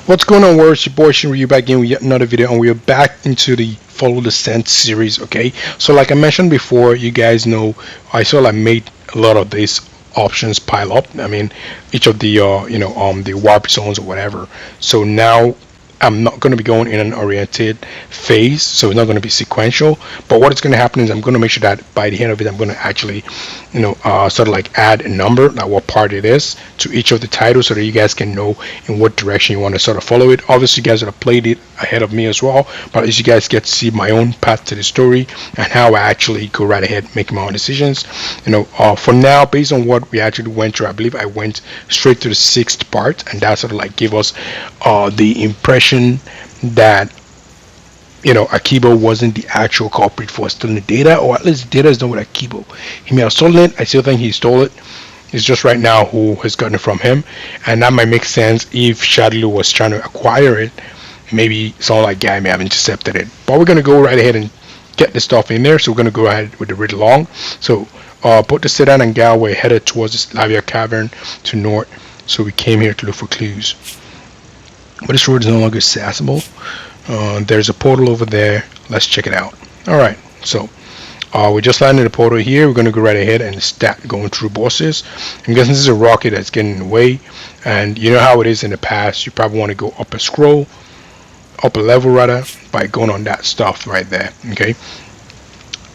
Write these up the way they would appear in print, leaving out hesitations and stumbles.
What's going on, world? It's your boy Shinryu back in with yet another video, and we're back into the Follow the Scent series. Okay, so like I mentioned before, you guys know I sort of like made a lot of these options pile up. I mean, each of the the warp zones or whatever. So now I'm not going to be going in an oriented phase, so it's not going to be sequential. But what is going to happen is I'm going to make sure that by the end of it, I'm going to actually, sort of like add a number, like what part it is, to each of the titles, so that you guys can know in what direction you want to sort of follow it. Obviously, you guys have played it ahead of me as well, but as you guys get to see my own path to the story and how I actually go right ahead making my own decisions. For now, based on what we actually went through, I believe I went straight to the sixth part, and that sort of like gave us the impression that Akibo wasn't the actual culprit for stealing the data, or at least the data is not with Akibo. He may have stolen it. I still think he stole it. It's just right now who has gotten it from him, and that might make sense if Shadley was trying to acquire it. Maybe someone like Guy may have intercepted it. But we're gonna go right ahead and get the stuff in there. So we're gonna go ahead with the read along. So both the Sedan and Gal were headed towards the Slavia Cavern to north. So we came here to look for clues. But this road is no longer accessible. There's a portal over there. Let's check it out. Alright, so we just landed the portal here. We're going to go right ahead and start going through bosses. I'm guessing this is a rocket that's getting in the way. And you know how it is in the past. You probably want to go up a level rather, by going on that stuff right there. Okay.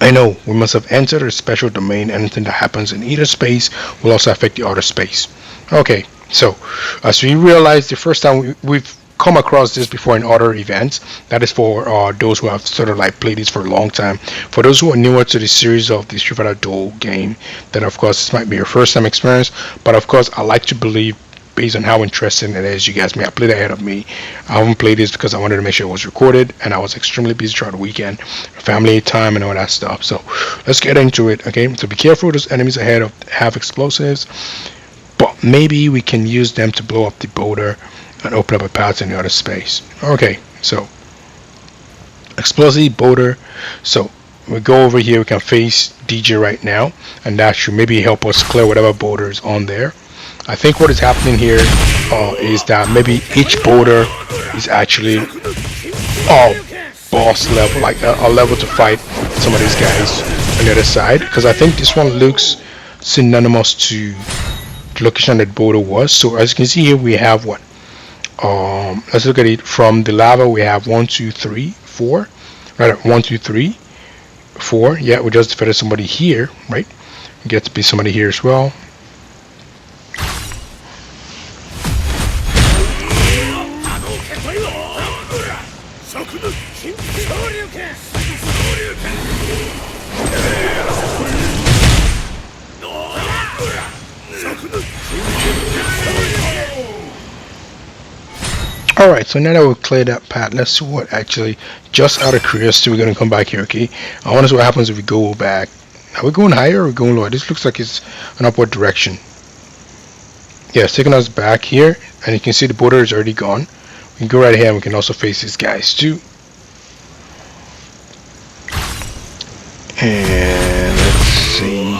I know we must have entered a special domain. Anything that happens in either space will also affect the other space. Okay, so as we realized the first time we've come across this before in other events. That is for those who have sort of like played this for a long time. For those who are newer to the series of the Street Fighter Duel game, then of course this might be your first time experience. But of course, I like to believe, based on how interesting it is, you guys may have played ahead of me. I haven't played this because I wanted to make sure it was recorded, and I was extremely busy throughout the weekend, family time and all that stuff. So let's get into it. Okay, so be careful. Those enemies ahead have explosives, but maybe we can use them to blow up the boulder and open up a path in the other space. Okay, so explosive boulder. So we go over here. We can face DJ right now, and that should maybe help us clear whatever boulder is on there. I think what is happening here is that maybe each boulder is actually boss level, like a level to fight some of these guys on the other side. Because I think this one looks synonymous to the location that boulder was. So as you can see here, we have what? Let's look at it from the lava. We have 1 2 3 4, right? 1 2 3 4. Yeah, we just defeated somebody here, right? We get to be somebody here as well. Alright, so now that we've cleared that path, let's see what actually, just out of curiosity, we're going to come back here, okay? I want to see what happens if we go back. Are we going higher or are we going lower? This looks like it's an upward direction. Yeah, it's taking us back here, and you can see the border is already gone. We can go right ahead and we can also face these guys too. And let's see.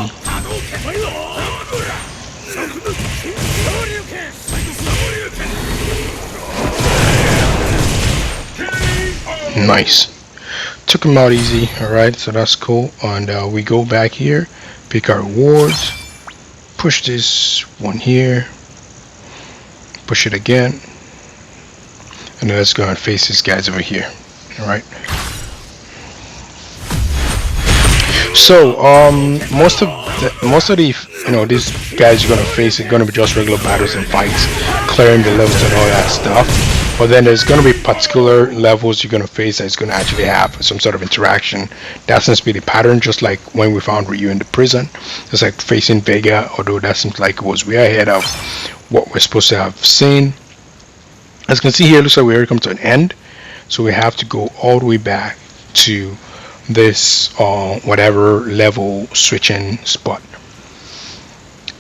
Nice. Took him out easy. Alright, so that's cool. And we go back here, pick our rewards, push this one here, push it again, and then let's go and face these guys over here. Alright. So most of the these guys you're gonna face are gonna be just regular battles and fights, clearing the levels and all that stuff. But then there's going to be particular levels you're going to face that's going to actually have some sort of interaction. That seems to be the pattern, just like when we found Ryu in the prison. It's like facing Vega, although that seems like it was way ahead of what we're supposed to have seen. As you can see here, it looks like we already come to an end. So we have to go all the way back to this whatever level switching spot.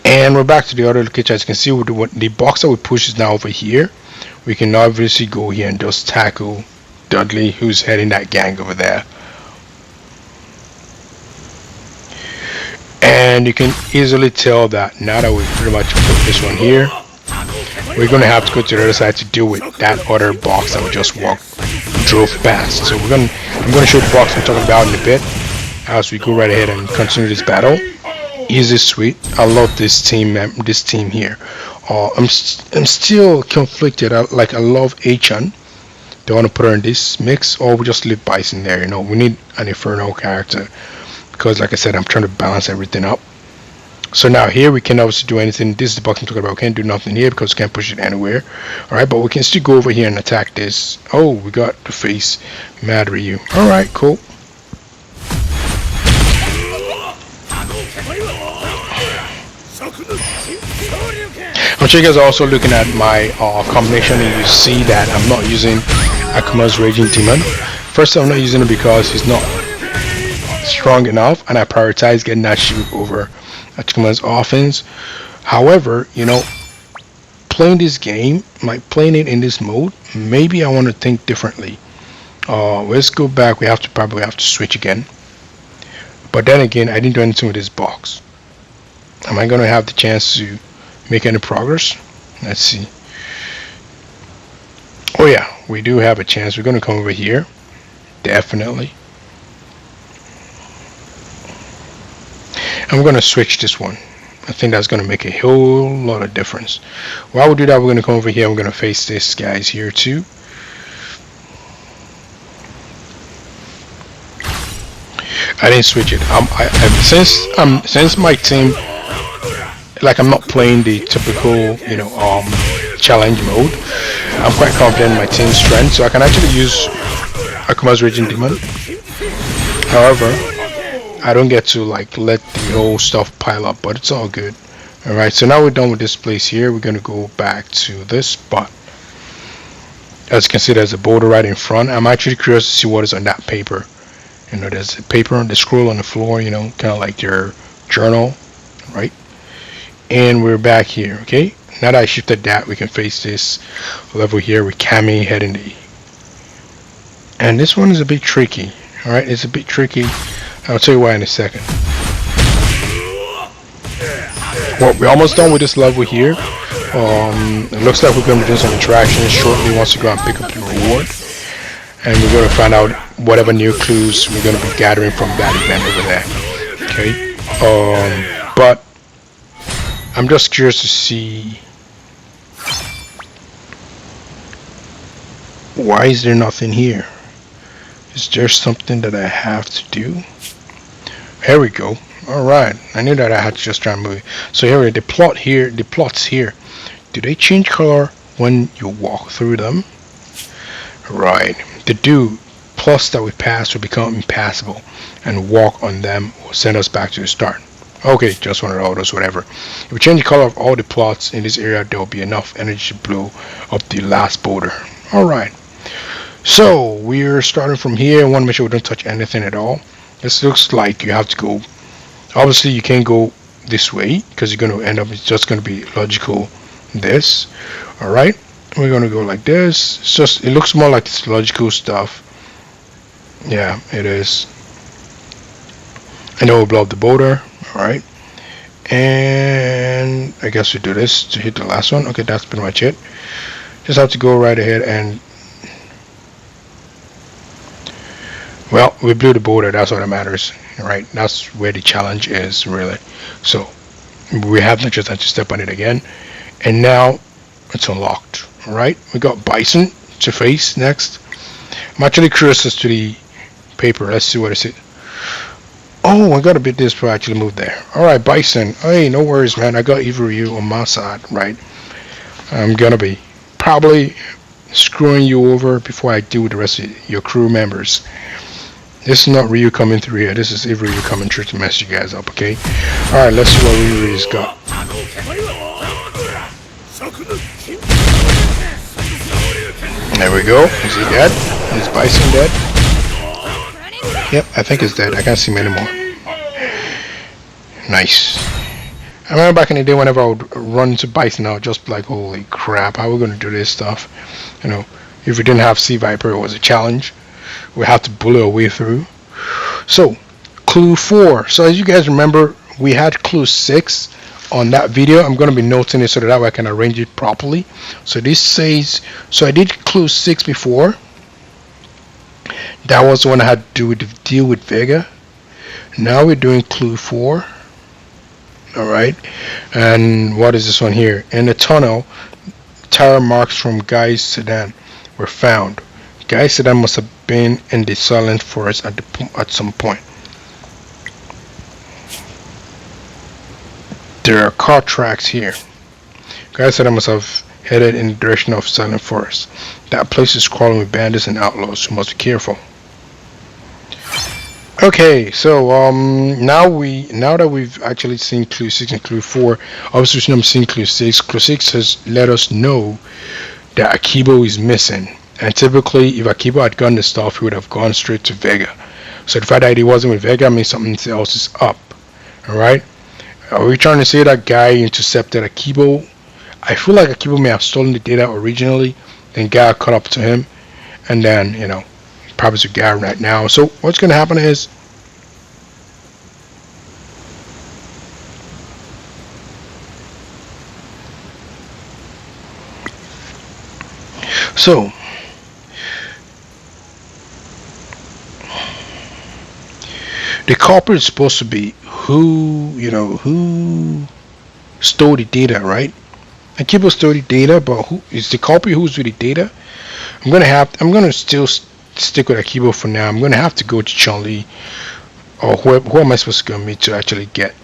And we're back to the other location. As you can see, the box that we push is now over here. We can obviously go here and just tackle Dudley, who's heading that gang over there. And you can easily tell that now that we pretty much put this one here, we're gonna have to go to the other side to deal with that other box that we just drove past. So I'm gonna show the box I'm talking about in a bit as we go right ahead and continue this battle. Easy, sweet. I love this team. This team here. I'm still conflicted. I love Achan. They want to put her in this mix, or we just leave Bison there. We need an Inferno character because, like I said, I'm trying to balance everything up. So now here we can obviously do anything. This is the box I'm talking about. We can't do nothing here because we can't push it anywhere. Alright, but we can still go over here and attack this. Oh, we got the face Mad Ryu. Alright, cool. I'm sure you guys are also looking at my combination and you see that I'm not using Akuma's Raging Demon. First, I'm not using it because he's not strong enough and I prioritize getting that shield over Akuma's offense. However, playing this game, playing it in this mode, maybe I want to think differently. Let's go back. We probably have to switch again. But then again, I didn't do anything with this box. Am I going to have the chance to make any progress? Let's see. Oh yeah, we do have a chance. We're going to come over here. Definitely. And we're going to switch this one. I think that's going to make a whole lot of difference. While we do that, we're going to come over here. We're going to face this guys here too. I didn't switch it. Since my team, like I'm not playing the typical, challenge mode. I'm quite confident in my team's strength, so I can actually use Akuma's Raging Demon. However, I don't get to let the whole stuff pile up, but it's all good. Alright, so now we're done with this place here. We're gonna go back to this spot. As you can see, there's a boulder right in front. I'm actually curious to see what is on that paper. There's a paper on the scroll on the floor, kind of like your journal, right? And we're back here, okay? Now that I shifted that, we can face this level here with Kami heading the. And this one is a bit tricky, alright? It's a bit tricky. I'll tell you why in a second. Well, we're almost done with this level here. It looks like we're going to be doing some interactions shortly once we go and pick up the reward. And we're going to find out whatever new clues we're going to be gathering from that event over there. Okay? But I'm just curious to see why is there nothing here? Is there something that I have to do? Here we go. Alright, I knew that I had to just try and move it. So here, the plots here, do they change color when you walk through them? Right, they do. Plus that we pass will become impassable, and walk on them will send us back to the start. Okay, just one of those, whatever. If we change the color of all the plots in this area, there will be enough energy to blow up the last boulder. Alright, so we're starting from here. I want to make sure we don't touch anything at all. This looks like you have to go. Obviously, you can't go this way because you're going to end up. It's just going to be logical. This, all right. We're going to go like this. It's just. It looks more like it's logical stuff. Yeah, it is. And then we'll blow up the boulder. All right. And I guess we do this to hit the last one. Okay, that's pretty much it. Just have to go right ahead and. Well, we blew the boulder. That's what matters, right? That's where the challenge is, really. So we have not just had to step on it again, and now it's unlocked. All right, we got Bison to face next. I'm actually curious as to the paper. Let's see what it is. Oh, I got a bit this before I actually moved there. All right, Bison. Hey, no worries, man. I got Evil Ryu on my side, right? I'm gonna be probably screwing you over before I deal with the rest of your crew members. This is not Ryu coming through here. This is Evil Ryu coming through to mess you guys up, okay? Alright, let's see what Ryu's got. There we go. Is he dead? Is Bison dead? Yep, I think he's dead. I can't see him anymore. Nice. I remember back in the day whenever I would run into Bison, I would just be like, holy crap, how are we going to do this stuff? If we didn't have Sea Viper, it was a challenge. We have to bullet our way through. So, clue 4. So as you guys remember, we had clue 6 on that video. I'm going to be noting it so that way I can arrange it properly. So this says, so I did clue 6 before. That was the one I had to do with the deal with Vega. Now we're doing clue 4. Alright, and what is this one here? In the tunnel, tire marks from Guy's sedan were found. Guy's sedan must have been in the silent forest at some point. There are car tracks here. Guy's sedan must have headed in the direction of silent forest. That place is crawling with bandits and outlaws, so must be careful. Okay, so now that we've actually seen clue 6 and clue 4, obviously I'm seeing clue 6. Clue 6 has let us know that Akibo is missing, and typically if Akibo had gotten the stuff, he would have gone straight to Vega. So the fact that he wasn't with Vega means something else is up. Alright, are we trying to say that Guy intercepted Akibo? I feel like Akibo may have stolen the data originally, then Guy caught up to him, and then, you know, probably to Guy right now. So what's going to happen is, so the culprit is supposed to be who stole the data, right? Akibo stole the data, but who is the culprit? Who's with the data? I'm gonna still stick with Akibo for now. I'm gonna have to go to Chun-Li, or who am I supposed to go meet to actually get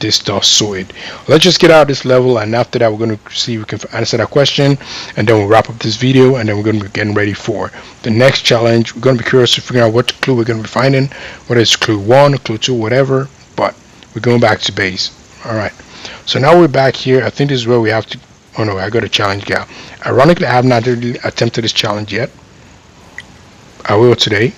this stuff sorted. Let's just get out of this level, and after that we're going to see if we can answer that question, and then we'll wrap up this video, and then we're going to be getting ready for the next challenge. We're going to be curious to figure out what clue we're going to be finding, whether it's clue 1 or clue 2, whatever, but we're going back to base. Alright, so now we're back here. I think this is where we have to, oh no, I got a challenge gal. Ironically, I have not really attempted this challenge yet. I will today.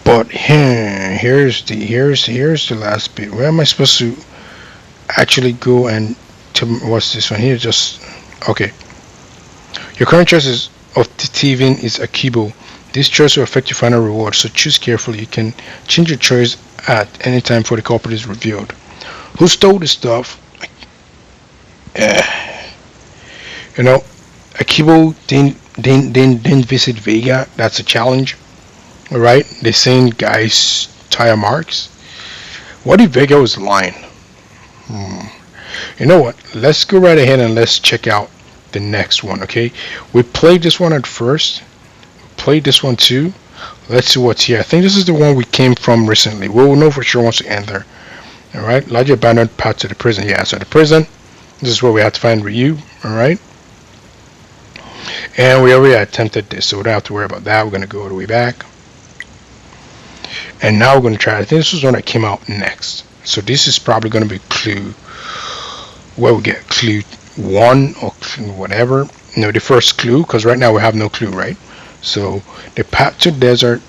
But here's the last bit. Where am I supposed to actually go and to what's this one here? Just okay. Your current choice of thieving is Akibo. This choice will affect your final reward, so choose carefully. You can change your choice at any time before the culprit is revealed. Who stole the stuff? You know, Akibo didn't visit Vega. That's a challenge. Alright, they're saying Guy's tire marks. What if Vega was lying? You know what? Let's go right ahead and let's check out the next one, okay? We played this one at first. Played this one too. Let's see what's here. I think this is the one we came from recently. We'll know for sure once we enter. Alright, largely abandoned path to the prison. Yeah, so the prison. This is where we have to find Ryu. Alright. And we already attempted this, so we don't have to worry about that. We're going to go all the way back. And now we're going to try, I think this was one that came out next. So this is probably going to be clue, where we get clue 1 or clue whatever. No, the first clue, because right now we have no clue, right? So the path to desert,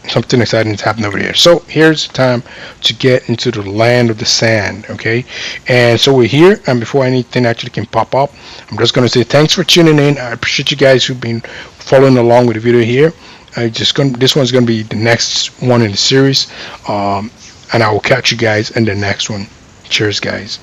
something exciting is happening over here. So here's the time to get into the land of the sand, okay? And so we're here, and before anything actually can pop up, I'm just going to say thanks for tuning in. I appreciate you guys who've been following along with the video here. This one's gonna be the next one in the series, and I will catch you guys in the next one. Cheers, guys.